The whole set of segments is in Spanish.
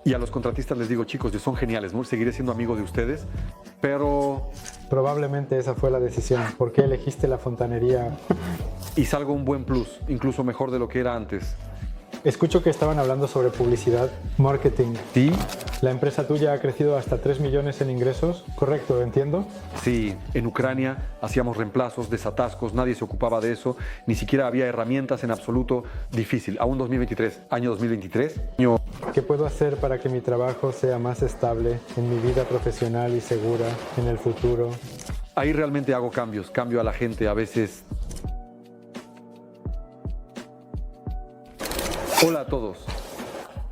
Y a los contratistas les digo, chicos, son geniales, ¿no? Seguiré siendo amigo de ustedes, pero... Probablemente esa fue la decisión. ¿Por qué elegiste la fontanería? Y salgo un buen plus, incluso mejor de lo que era antes. Escucho que estaban hablando sobre publicidad, marketing. ¿Sí? La empresa tuya ha crecido hasta 3 millones en ingresos, ¿correcto? ¿Entiendo? Sí, en Ucrania hacíamos reemplazos, desatascos, nadie se ocupaba de eso, ni siquiera había herramientas en absoluto. Difícil, aún 2023, año 2023. ¿Qué puedo hacer para que mi trabajo sea más estable en mi vida profesional y segura en el futuro? Ahí realmente hago cambios, cambio a la gente a veces. Hola a todos.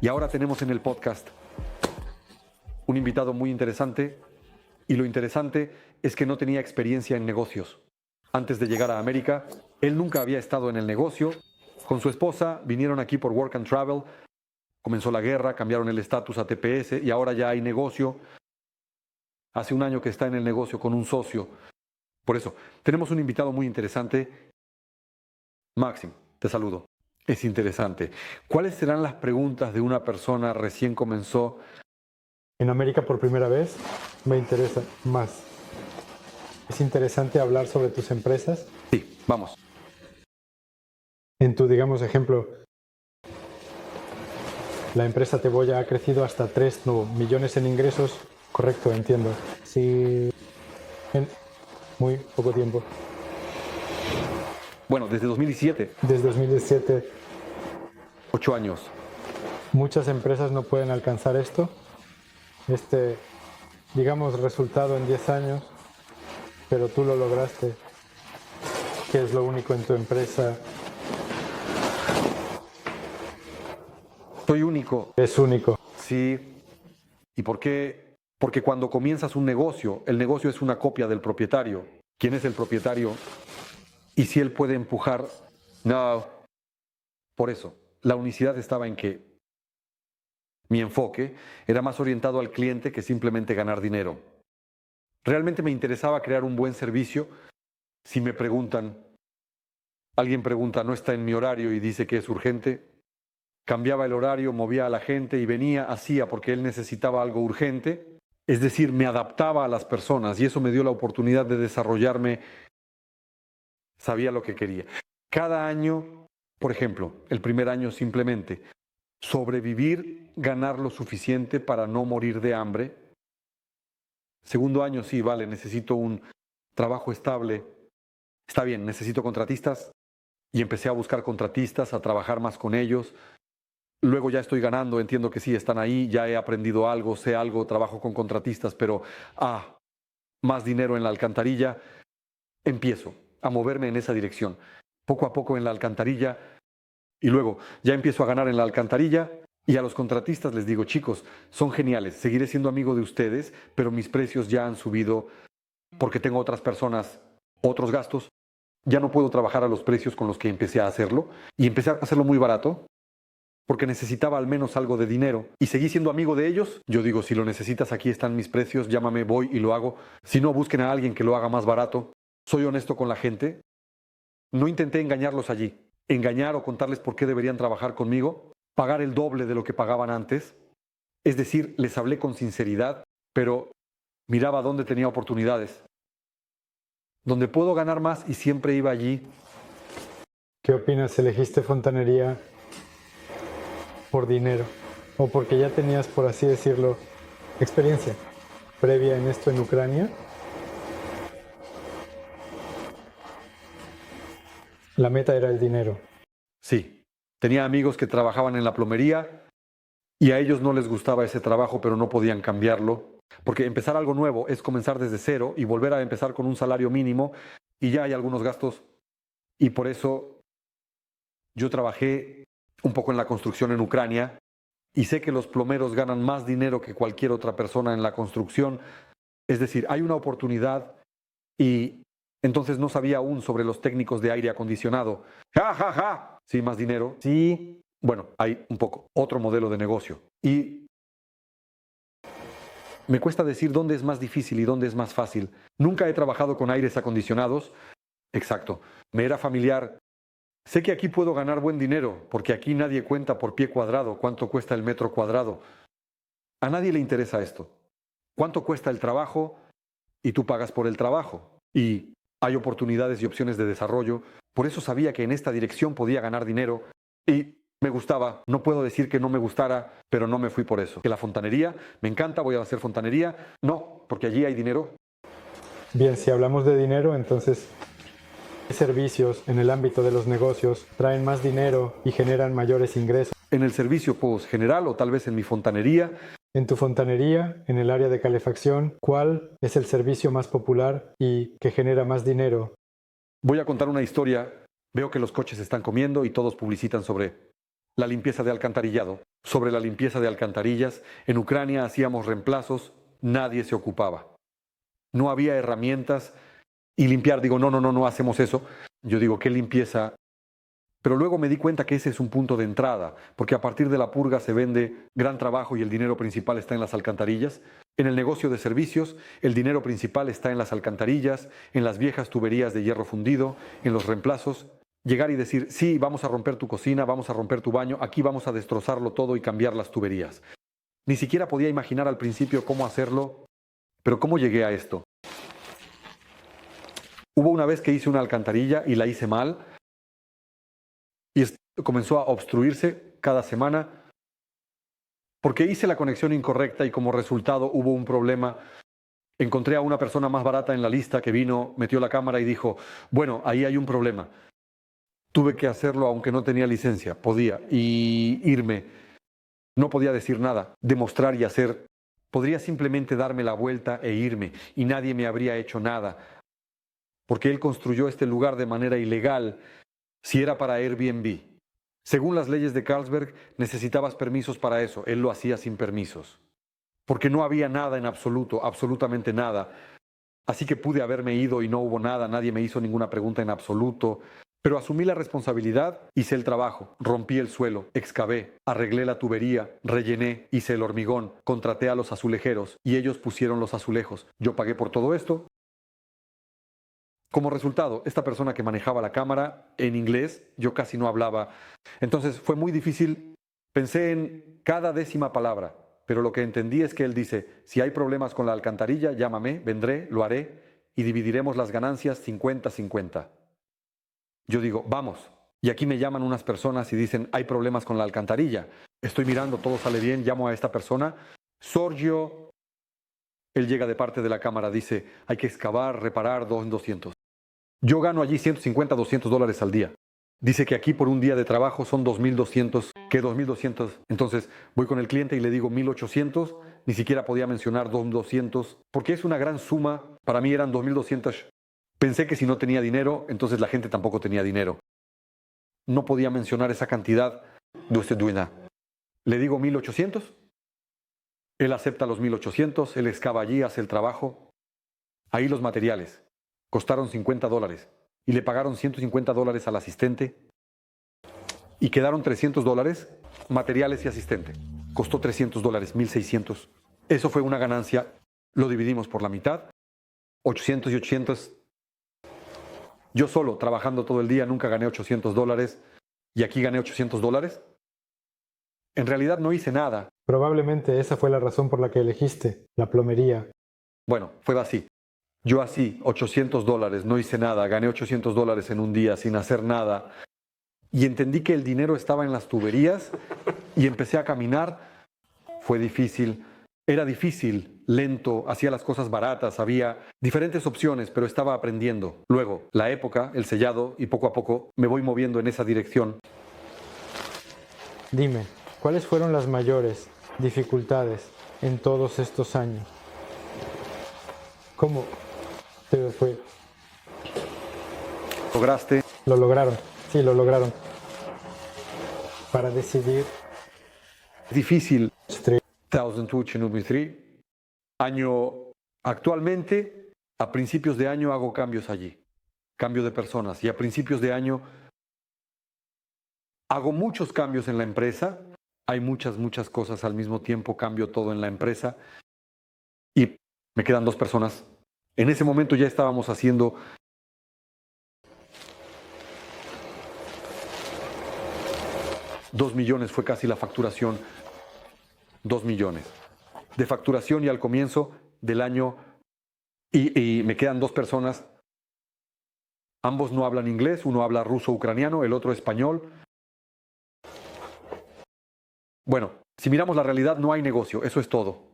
Y ahora tenemos en el podcast un invitado muy interesante, y lo interesante es que no tenía experiencia en negocios. Antes de llegar a América, él nunca había estado en el negocio. Con su esposa vinieron aquí por Work and Travel, comenzó la guerra, cambiaron el estatus a TPS y ahora ya hay negocio. Hace un año que está en el negocio con un socio. Por eso, tenemos un invitado muy interesante. Maxim, te saludo. Es interesante. ¿Cuáles serán las preguntas de una persona recién comenzó? En América por primera vez, me interesa más. ¿Es interesante hablar sobre tus empresas? Sí, vamos. En tu, digamos, ejemplo, la empresa Teboya ha crecido hasta 3 millones en ingresos. Correcto, entiendo. Sí, en muy poco tiempo. Bueno, desde 2017. Desde 2017, 8 años. muchas empresas no pueden alcanzar esto. Digamos, resultado en 10 años, pero tú lo lograste. ¿Qué es lo único en tu empresa? Soy único. Es único. Sí. ¿Y por qué? Porque cuando comienzas un negocio, el negocio es una copia del propietario. ¿Quién es el propietario? Y si él puede empujar... No. Por eso, la unicidad estaba en que mi enfoque era más orientado al cliente que simplemente ganar dinero. Realmente me interesaba crear un buen servicio. Si me preguntan, alguien pregunta, no está en mi horario y dice que es urgente, cambiaba el horario, movía a la gente y venía, hacía porque él necesitaba algo urgente. Es decir, me adaptaba a las personas y eso me dio la oportunidad de desarrollarme. Sabía lo que quería. Cada año, por ejemplo, el primer año simplemente sobrevivir, ganar lo suficiente para no morir de hambre. Segundo año, sí, vale, necesito un trabajo estable. Está bien, necesito contratistas. Y empecé a buscar contratistas, a trabajar más con ellos. Luego ya estoy ganando, entiendo que sí, están ahí, ya he aprendido algo, sé algo, trabajo con contratistas, pero más dinero en la alcantarilla. Empiezo a moverme en esa dirección. Poco a poco en la alcantarilla. Y luego ya empiezo a ganar en la alcantarilla y a los contratistas les digo, chicos, son geniales, seguiré siendo amigo de ustedes, pero mis precios ya han subido porque tengo otras personas, otros gastos. Ya no puedo trabajar a los precios con los que empecé a hacerlo y empecé a hacerlo muy barato porque necesitaba al menos algo de dinero y seguí siendo amigo de ellos. Yo digo, si lo necesitas, aquí están mis precios, llámame, voy y lo hago. Si no, busquen a alguien que lo haga más barato. Soy honesto con la gente. No intenté engañarlos allí. Engañar o contarles por qué deberían trabajar conmigo, pagar el doble de lo que pagaban antes. Es decir, les hablé con sinceridad, pero miraba dónde tenía oportunidades, donde puedo ganar más y siempre iba allí. ¿Qué opinas? ¿Elegiste fontanería por dinero o porque ya tenías, por así decirlo, experiencia previa en esto en Ucrania? La meta era el dinero. Sí, tenía amigos que trabajaban en la plomería y a ellos no les gustaba ese trabajo, pero no podían cambiarlo. Porque empezar algo nuevo es comenzar desde cero y volver a empezar con un salario mínimo y ya hay algunos gastos. Y por eso yo trabajé un poco en la construcción en Ucrania y sé que los plomeros ganan más dinero que cualquier otra persona en la construcción. Es decir, hay una oportunidad y entonces no sabía aún sobre los técnicos de aire acondicionado. ¡Ja, ja, ja! Sí, más dinero. Sí. Bueno, hay un poco otro modelo de negocio. Y me cuesta decir dónde es más difícil y dónde es más fácil. Nunca he trabajado con aires acondicionados. Exacto. Me era familiar. Sé que aquí puedo ganar buen dinero, porque aquí nadie cuenta por pie cuadrado cuánto cuesta el metro cuadrado. A nadie le interesa esto. ¿Cuánto cuesta el trabajo? Y tú pagas por el trabajo. Y hay oportunidades y opciones de desarrollo. Por eso sabía que en esta dirección podía ganar dinero. Y me gustaba. No puedo decir que no me gustara, pero no me fui por eso. Que la fontanería, me encanta, voy a hacer fontanería. No, porque allí hay dinero. Bien, si hablamos de dinero, entonces, ¿qué servicios en el ámbito de los negocios traen más dinero y generan mayores ingresos? En el servicio pues, general o tal vez en mi fontanería. En tu fontanería, en el área de calefacción, ¿cuál es el servicio más popular y que genera más dinero? Voy a contar una historia. Veo que los coches están comiendo y todos publicitan sobre la limpieza de alcantarillado, sobre la limpieza de alcantarillas. En Ucrania hacíamos reemplazos, nadie se ocupaba. No había herramientas y limpiar, digo, no hacemos eso. Yo digo, ¿qué limpieza? Pero luego me di cuenta que ese es un punto de entrada, porque a partir de la purga se vende gran trabajo y el dinero principal está en las alcantarillas. En el negocio de servicios, el dinero principal está en las alcantarillas, en las viejas tuberías de hierro fundido, en los reemplazos. Llegar y decir, sí, vamos a romper tu cocina, vamos a romper tu baño, aquí vamos a destrozarlo todo y cambiar las tuberías. Ni siquiera podía imaginar al principio cómo hacerlo, pero ¿cómo llegué a esto? Hubo una vez que hice una alcantarilla y la hice mal y comenzó a obstruirse cada semana porque hice la conexión incorrecta y como resultado hubo un problema. Encontré a una persona más barata en la lista que vino, metió la cámara y dijo, bueno, ahí hay un problema. Tuve que hacerlo aunque no tenía licencia, podía, y irme. No podía decir nada, demostrar y hacer. Podría simplemente darme la vuelta e irme y nadie me habría hecho nada. Porque él construyó este lugar de manera ilegal, si era para Airbnb. Según las leyes de Carlsberg, necesitabas permisos para eso. Él lo hacía sin permisos. Porque no había nada en absoluto, absolutamente nada. Así que pude haberme ido y no hubo nada, nadie me hizo ninguna pregunta en absoluto. Pero asumí la responsabilidad, hice el trabajo, rompí el suelo, excavé, arreglé la tubería, rellené, hice el hormigón, contraté a los azulejeros y ellos pusieron los azulejos. Yo pagué por todo esto. Como resultado, esta persona que manejaba la cámara en inglés, yo casi no hablaba. Entonces fue muy difícil. Pensé en cada décima palabra, pero lo que entendí es que él dice, si hay problemas con la alcantarilla, llámame, vendré, lo haré y dividiremos las ganancias 50-50. Yo digo, vamos. Y aquí me llaman unas personas y dicen, hay problemas con la alcantarilla. Estoy mirando, todo sale bien, llamo a esta persona. Sorgio, él llega de parte de la cámara, dice, hay que excavar, reparar, 200. Yo gano allí $150-200 al día. Dice que aquí por un día de trabajo son 2.200. ¿Qué 2.200? Entonces voy con el cliente y le digo 1.800. Ni siquiera podía mencionar 2.200 porque es una gran suma. Para mí eran 2.200. Pensé que si no tenía dinero, entonces la gente tampoco tenía dinero. No podía mencionar esa cantidad. Le digo 1.800. Él acepta los 1.800. Él excava allí, hace el trabajo. Ahí los materiales. Costaron $50 y le pagaron $150 al asistente y quedaron $300, materiales y asistente. Costó $300, 1.600. Eso fue una ganancia, lo dividimos por la mitad, 800 y 800. Yo solo, trabajando todo el día, nunca gané $800 y aquí gané $800. En realidad no hice nada. Probablemente esa fue la razón por la que elegiste la plomería. Bueno, fue así. Yo así, $800, no hice nada, gané $800 en un día sin hacer nada. Y entendí que el dinero estaba en las tuberías y empecé a caminar. Fue difícil, era difícil, lento, hacía las cosas baratas, había diferentes opciones, pero estaba aprendiendo. Luego, la época, el sellado y poco a poco me voy moviendo en esa dirección. Dime, ¿cuáles fueron las mayores dificultades en todos estos años? ¿Cómo te fue? ¿Lograste? Lo lograron, sí, lo lograron. Para decidir. Difícil. 2003. Actualmente, a principios de año hago cambios allí. Cambio de personas. Y a principios de año hago muchos cambios en la empresa. Hay muchas cosas al mismo tiempo. Cambio todo en la empresa. Y me quedan 2 personas. En ese momento ya estábamos haciendo $2 millones, fue casi la facturación. 2 millones. de facturación y al comienzo del año y me quedan 2 personas. Ambos no hablan inglés, uno habla ruso-ucraniano, el otro español. Bueno, si miramos la realidad, no hay negocio, eso es todo.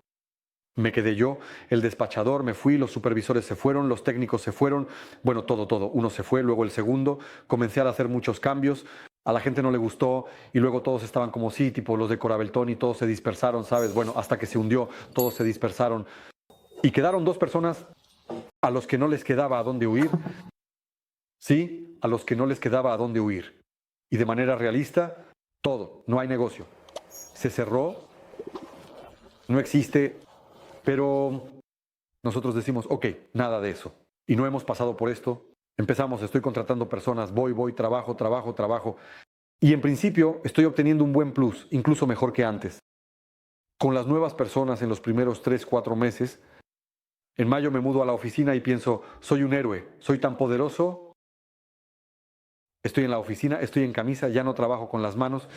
Me quedé yo, el despachador, me fui, los supervisores se fueron, los técnicos se fueron, bueno, todo. Uno se fue, luego el segundo, comencé a hacer muchos cambios, a la gente no le gustó y luego todos estaban como sí, tipo los de Corabeltón y todos se dispersaron, ¿sabes? Bueno, hasta que se hundió, todos se dispersaron y quedaron 2 personas a los que no les quedaba a dónde huir, sí, a los que no les quedaba a dónde huir. Y de manera realista, todo, no hay negocio. Se cerró, no existe. Pero nosotros decimos, ok, nada de eso. Y no hemos pasado por esto. Empezamos, estoy contratando personas, voy, trabajo. Y en principio estoy obteniendo un buen plus, incluso mejor que antes. Con las nuevas personas en los primeros 3, 4 meses, en mayo me mudo a la oficina y pienso, soy un héroe, soy tan poderoso. Estoy en la oficina, estoy en camisa, ya no trabajo con las manos.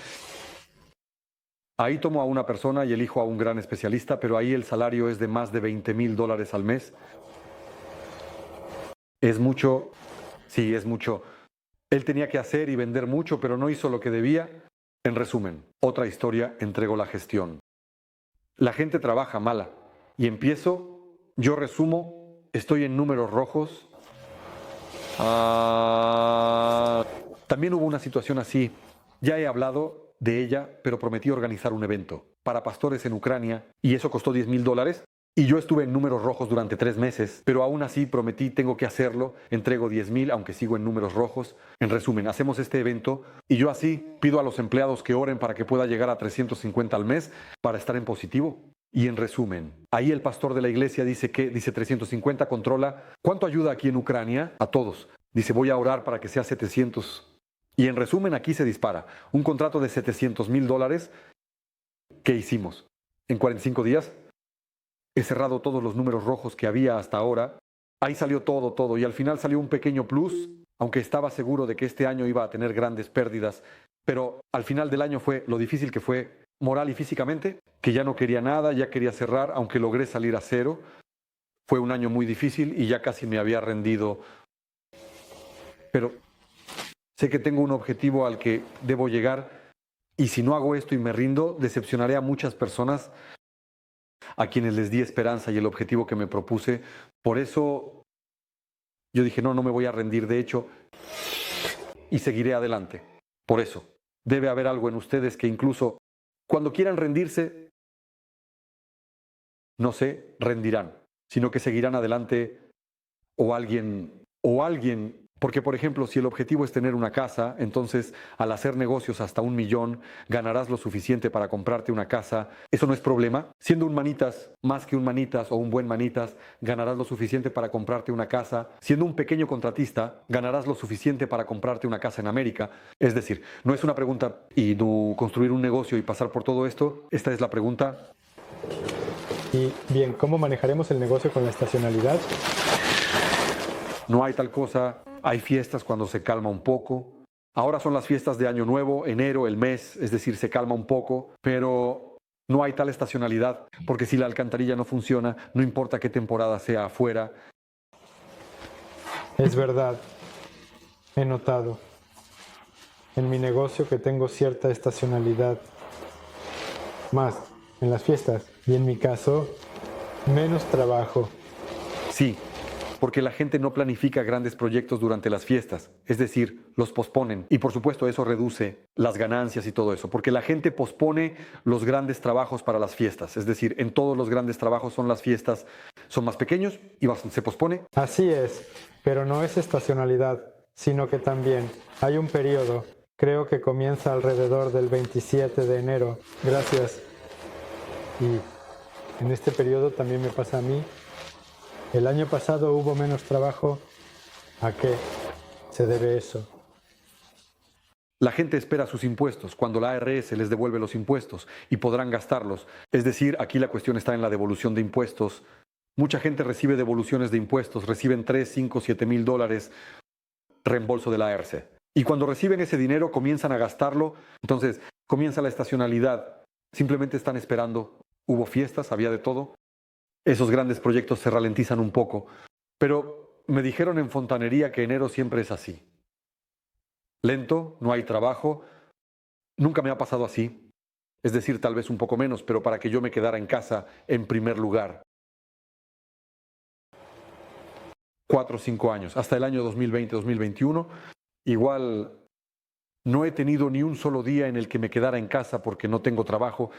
Ahí tomo a una persona y elijo a un gran especialista, pero ahí el salario es de más de $20,000 al mes. Es mucho, sí, es mucho. Él tenía que hacer y vender mucho, pero no hizo lo que debía. En resumen, otra historia, entrego la gestión. La gente trabaja mala y empiezo, yo resumo, estoy en números rojos. También hubo una situación así. Ya he hablado de ella, pero prometí organizar un evento para pastores en Ucrania y eso costó $10,000 y yo estuve en números rojos durante 3 meses, pero aún así prometí, tengo que hacerlo, entrego 10,000 aunque sigo en números rojos. En resumen, hacemos este evento y yo así pido a los empleados que oren para que pueda llegar a 350 al mes para estar en positivo. Y en resumen, ahí el pastor de la iglesia dice 350 controla. ¿Cuánto ayuda aquí en Ucrania? A todos. Dice, voy a orar para que sea 700. Y en resumen, aquí se dispara. Un contrato de $700,000. ¿Qué hicimos? En 45 días he cerrado todos los números rojos que había hasta ahora. Ahí salió todo. Y al final salió un pequeño plus, aunque estaba seguro de que este año iba a tener grandes pérdidas. Pero al final del año fue lo difícil que fue moral y físicamente, que ya no quería nada, ya quería cerrar, aunque logré salir a cero. Fue un año muy difícil y ya casi me había rendido. Pero sé que tengo un objetivo al que debo llegar y si no hago esto y me rindo, decepcionaré a muchas personas a quienes les di esperanza y el objetivo que me propuse. Por eso yo dije, no me voy a rendir, de hecho, y seguiré adelante. Por eso, debe haber algo en ustedes que incluso cuando quieran rendirse, no se rendirán, sino que seguirán adelante o alguien, porque por ejemplo, si el objetivo es tener una casa, entonces al hacer negocios hasta 1 millón, ganarás lo suficiente para comprarte una casa. Eso no es problema. Siendo un manitas, más que un manitas o un buen manitas, ganarás lo suficiente para comprarte una casa. Siendo un pequeño contratista, ganarás lo suficiente para comprarte una casa en América. Es decir, no es una pregunta y tú construir un negocio y pasar por todo esto. Esta es la pregunta. Y bien, ¿cómo manejaremos el negocio con la estacionalidad? No hay tal cosa. Hay fiestas cuando se calma un poco. Ahora son las fiestas de Año Nuevo, enero, el mes, es decir, se calma un poco, pero no hay tal estacionalidad, porque si la alcantarilla no funciona, no importa qué temporada sea afuera. Es verdad, he notado en mi negocio que tengo cierta estacionalidad, más en las fiestas, y en mi caso, menos trabajo. Sí. Porque la gente no planifica grandes proyectos durante las fiestas, es decir, los posponen. Y por supuesto eso reduce las ganancias y todo eso, porque la gente pospone los grandes trabajos para las fiestas. Es decir, en todos los grandes trabajos las fiestas son más pequeños y se pospone. Así es, pero no es estacionalidad, sino que también hay un periodo, creo que comienza alrededor del 27 de enero. Gracias. Y en este periodo también me pasa a mí. El año pasado hubo menos trabajo. ¿A qué se debe eso? La gente espera sus impuestos cuando la ARS les devuelve los impuestos y podrán gastarlos. Es decir, aquí la cuestión está en la devolución de impuestos. Mucha gente recibe devoluciones de impuestos, reciben 3, 5, 7 mil dólares reembolso de la ARS. Y cuando reciben ese dinero comienzan a gastarlo, entonces comienza la estacionalidad. Simplemente están esperando hubo fiestas, había de todo. Esos grandes proyectos se ralentizan un poco. Pero me dijeron en fontanería que enero siempre es así. Lento, no hay trabajo. Nunca me ha pasado así. Es decir, tal vez un poco menos, pero para que yo me quedara en casa en primer lugar. 4 o 5 años, hasta el año 2020, 2021. Igual no he tenido ni un solo día en el que me quedara en casa porque no tengo trabajo.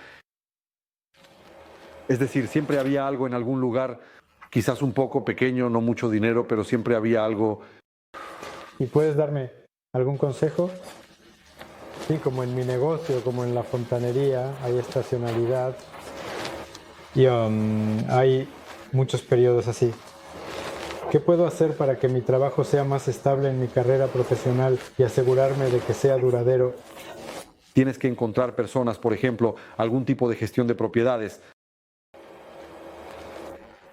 Es decir, siempre había algo en algún lugar, quizás un poco pequeño, no mucho dinero, pero siempre había algo. ¿Y puedes darme algún consejo? Sí, como en mi negocio, como en la fontanería, hay estacionalidad y hay muchos periodos así. ¿Qué puedo hacer para que mi trabajo sea más estable en mi carrera profesional y asegurarme de que sea duradero? Tienes que encontrar personas, por ejemplo, algún tipo de gestión de propiedades.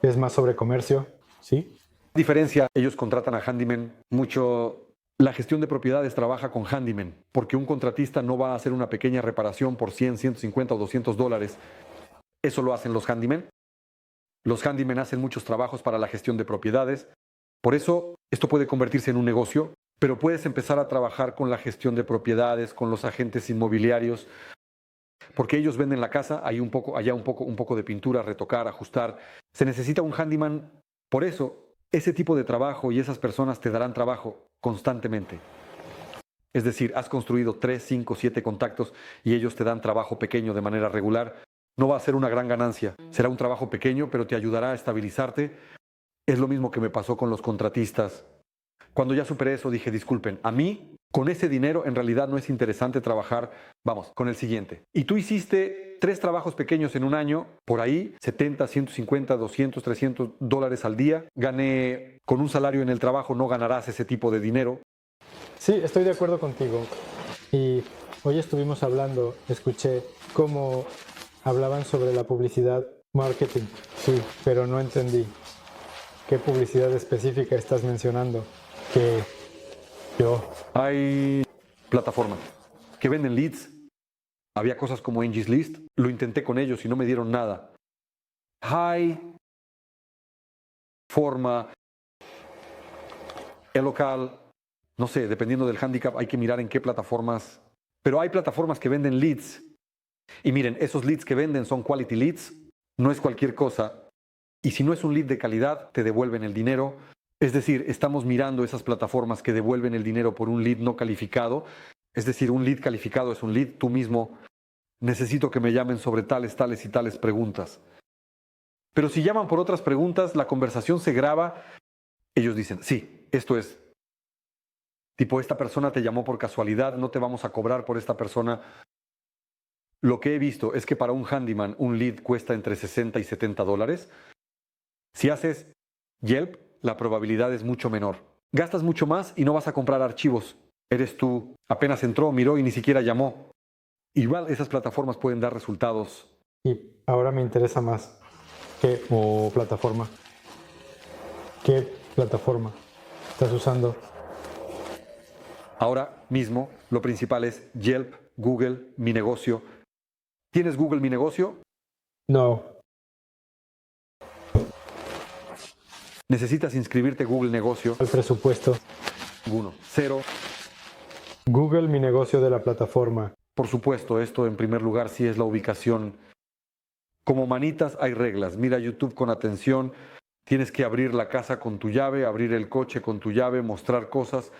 ¿Es más sobre comercio? Sí. Diferencia, ellos contratan a handyman mucho. La gestión de propiedades trabaja con handyman, porque un contratista no va a hacer una pequeña reparación por 100, 150 o $200. Eso lo hacen los handyman. Los handyman hacen muchos trabajos para la gestión de propiedades. Por eso, esto puede convertirse en un negocio, pero puedes empezar a trabajar con la gestión de propiedades, con los agentes inmobiliarios, porque ellos venden la casa, hay un poco, allá un poco de pintura, retocar, ajustar. Se necesita un handyman. Por eso, ese tipo de trabajo y esas personas te darán trabajo constantemente. Es decir, has construido 3, 5, 7 contactos y ellos te dan trabajo pequeño de manera regular. No va a ser una gran ganancia. Será un trabajo pequeño, pero te ayudará a estabilizarte. Es lo mismo que me pasó con los contratistas. Cuando ya superé eso, dije, disculpen, a mí, con ese dinero, en realidad no es interesante trabajar. Vamos, con el siguiente. Y tú hiciste 3 trabajos pequeños en un año, por ahí, 70, 150, 200, $300 al día. Gané, con un salario en el trabajo no ganarás ese tipo de dinero. Sí, estoy de acuerdo contigo. Y hoy estuvimos hablando, escuché cómo hablaban sobre la publicidad marketing. Sí, pero no entendí qué publicidad específica estás mencionando. Que yo... Hay plataformas que venden leads. Había cosas como Angie's List. Lo intenté con ellos y no me dieron nada. Hay forma, el local, no sé, dependiendo del handicap, hay que mirar en qué plataformas. Pero hay plataformas que venden leads. Y miren, esos leads que venden son quality leads. No es cualquier cosa. Y si no es un lead de calidad, te devuelven el dinero. Es decir, estamos mirando esas plataformas que devuelven el dinero por un lead no calificado. Es decir, un lead calificado es un lead tú mismo. Necesito que me llamen sobre tales, tales y tales preguntas. Pero si llaman por otras preguntas, la conversación se graba. Ellos dicen, sí, esto es. Tipo, esta persona te llamó por casualidad, no te vamos a cobrar por esta persona. Lo que he visto es que para un handyman un lead cuesta entre $60 y $70. Si haces Yelp, la probabilidad es mucho menor. Gastas mucho más y no vas a comprar archivos. Eres tú, apenas entró, miró y ni siquiera llamó. Igual esas plataformas pueden dar resultados. Y ahora me interesa más. ¿Qué plataforma? ¿Qué plataforma estás usando? Ahora mismo lo principal es Yelp, Google, Mi Negocio. ¿Tienes Google Mi Negocio? No. Necesitas inscribirte a Google Negocio. El presupuesto. 1, 0. Google Mi Negocio de la plataforma. Por supuesto, esto en primer lugar sí es la ubicación. Como manitas hay reglas. Mira YouTube con atención. Tienes que abrir la casa con tu llave, abrir el coche con tu llave, mostrar cosas,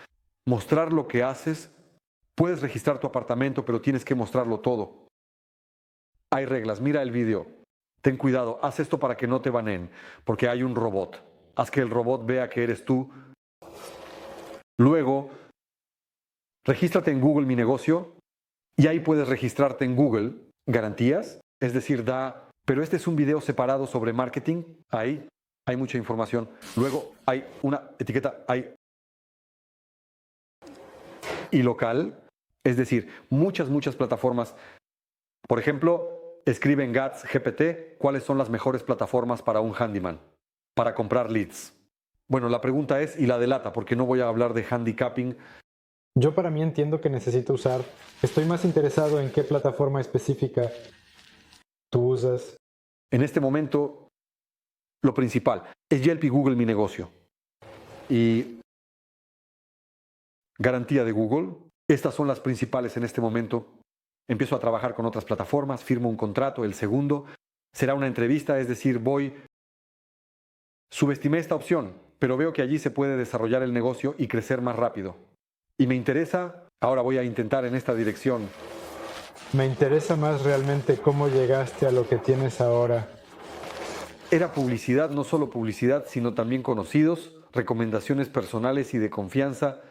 mostrar lo que haces. Puedes registrar tu apartamento, pero tienes que mostrarlo todo. Hay reglas. Mira el video. Ten cuidado. Haz esto para que no te baneen, porque hay un robot. Haz que el robot vea que eres tú. Luego, regístrate en Google Mi Negocio y ahí puedes registrarte en Google garantías. Es decir, pero este es un video separado sobre marketing. Ahí hay mucha información. Luego hay una etiqueta, y local. Es decir, muchas plataformas. Por ejemplo, escribe en Gats GPT cuáles son las mejores plataformas para un handyman, para comprar leads. Bueno, la pregunta es, y la delata, porque no voy a hablar de handicapping. Yo para mí entiendo que necesito usar. Estoy más interesado en qué plataforma específica tú usas. En este momento, lo principal es Yelp y Google mi negocio. Y garantía de Google, estas son las principales en este momento. Empiezo a trabajar con otras plataformas, firmo un contrato, el segundo será una entrevista, es decir, subestimé esta opción, pero veo que allí se puede desarrollar el negocio y crecer más rápido. Y me interesa, ahora voy a intentar en esta dirección. Me interesa más realmente cómo llegaste a lo que tienes ahora. Era publicidad, no solo publicidad, sino también conocidos, recomendaciones personales y de confianza.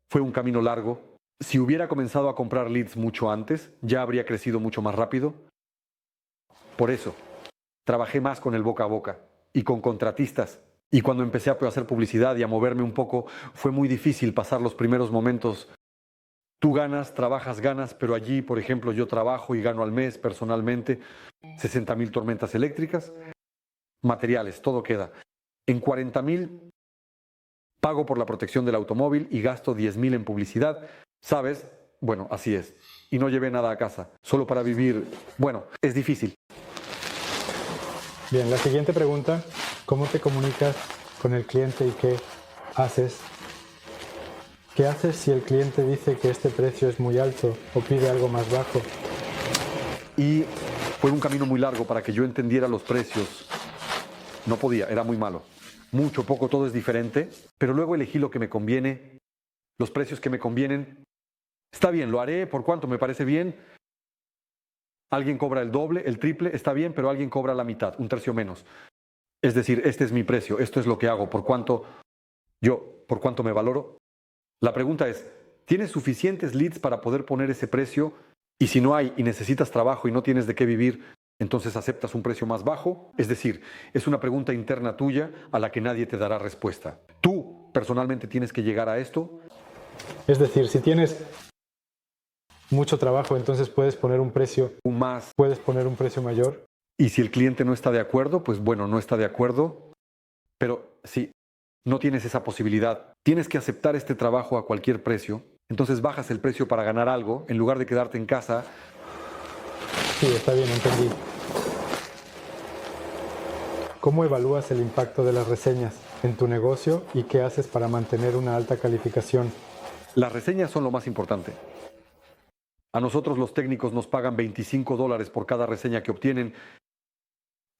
Fue un camino largo. Si hubiera comenzado a comprar leads mucho antes, ya habría crecido mucho más rápido. Por eso, trabajé más con el boca a boca y con contratistas. Y cuando empecé a hacer publicidad y a moverme un poco, fue muy difícil pasar los primeros momentos. Tú ganas, trabajas, ganas, pero allí, por ejemplo, yo trabajo y gano al mes personalmente 60,000 tormentas eléctricas, materiales, todo queda. En 40,000 pago por la protección del automóvil y gasto 10,000 en publicidad. ¿Sabes? Bueno, así es. Y no llevé nada a casa, solo para vivir. Bueno, es difícil. Bien, la siguiente pregunta, ¿cómo te comunicas con el cliente y qué haces? ¿Qué haces si el cliente dice que este precio es muy alto o pide algo más bajo? Y fue un camino muy largo para que yo entendiera los precios. No podía, era muy malo. Mucho, poco, todo es diferente, pero luego elegí lo que me conviene, los precios que me convienen. Está bien, lo haré, ¿por cuánto? Me parece bien. Alguien cobra el doble, el triple, está bien, pero alguien cobra la mitad, un tercio menos. Es decir, este es mi precio, esto es lo que hago, por cuánto me valoro. La pregunta es, ¿tienes suficientes leads para poder poner ese precio? Y si no hay y necesitas trabajo y no tienes de qué vivir, entonces aceptas un precio más bajo. Es decir, es una pregunta interna tuya a la que nadie te dará respuesta. Tú personalmente tienes que llegar a esto. Es decir, si tienes mucho trabajo, entonces puedes poner un precio mayor. Y si el cliente no está de acuerdo, pues bueno, no está de acuerdo. Pero si no tienes esa posibilidad, tienes que aceptar este trabajo a cualquier precio. Entonces bajas el precio para ganar algo en lugar de quedarte en casa. Sí, está bien, entendí. ¿Cómo evalúas el impacto de las reseñas en tu negocio y qué haces para mantener una alta calificación? Las reseñas son lo más importante. A nosotros los técnicos nos pagan $25 por cada reseña que obtienen,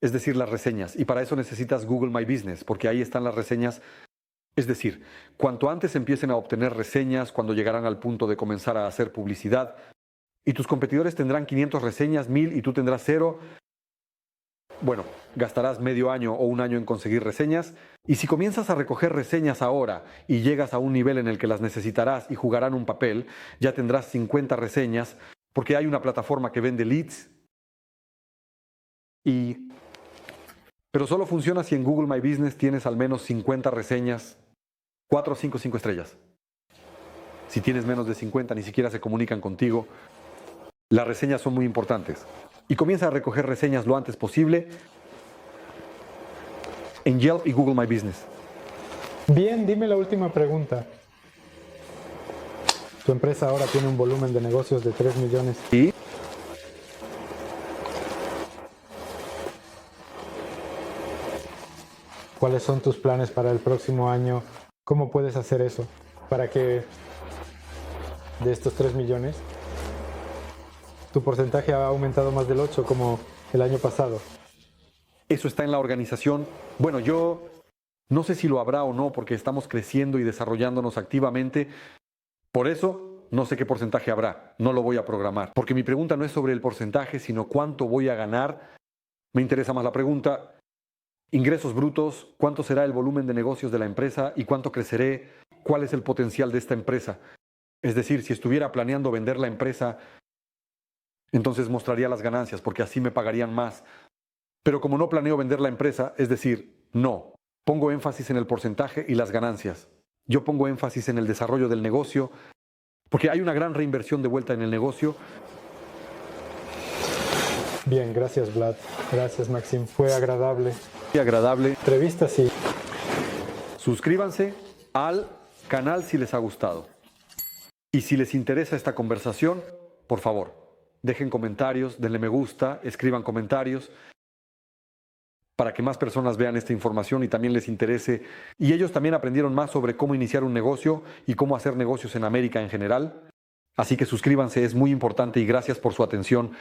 es decir, las reseñas. Y para eso necesitas Google My Business, porque ahí están las reseñas. Es decir, cuanto antes empiecen a obtener reseñas, cuando llegarán al punto de comenzar a hacer publicidad, y tus competidores tendrán 500 reseñas, 1,000 y tú tendrás 0, bueno, gastarás medio año o un año en conseguir reseñas. Y si comienzas a recoger reseñas ahora y llegas a un nivel en el que las necesitarás y jugarán un papel, ya tendrás 50 reseñas, porque hay una plataforma que vende leads. Pero solo funciona si en Google My Business tienes al menos 50 reseñas, 4, 5, 5 estrellas. Si tienes menos de 50, ni siquiera se comunican contigo. Las reseñas son muy importantes. Y comienza a recoger reseñas lo antes posible en Yelp y Google My Business. Bien, dime la última pregunta. Tu empresa ahora tiene un volumen de negocios de 3 millones. ¿Y? ¿Cuáles son tus planes para el próximo año? ¿Cómo puedes hacer eso para que de estos 3 millones tu porcentaje ha aumentado más del 8 como el año pasado? Eso está en la organización. Bueno, yo no sé si lo habrá o no porque estamos creciendo y desarrollándonos activamente. Por eso no sé qué porcentaje habrá. No lo voy a programar. Porque mi pregunta no es sobre el porcentaje, sino cuánto voy a ganar. Me interesa más la pregunta: ingresos brutos, cuánto será el volumen de negocios de la empresa y cuánto creceré, cuál es el potencial de esta empresa. Es decir, si estuviera planeando vender la empresa, entonces mostraría las ganancias porque así me pagarían más. Pero como no planeo vender la empresa, es decir, no. Pongo énfasis en el porcentaje y las ganancias. Yo pongo énfasis en el desarrollo del negocio porque hay una gran reinversión de vuelta en el negocio. Bien, gracias Vlad. Gracias Maxim. Fue agradable. Agradable. Entrevista, sí. Suscríbanse al canal si les ha gustado. Y si les interesa esta conversación, por favor, dejen comentarios, denle me gusta, escriban comentarios para que más personas vean esta información y también les interese. Y ellos también aprendieron más sobre cómo iniciar un negocio y cómo hacer negocios en América en general. Así que suscríbanse, es muy importante y gracias por su atención.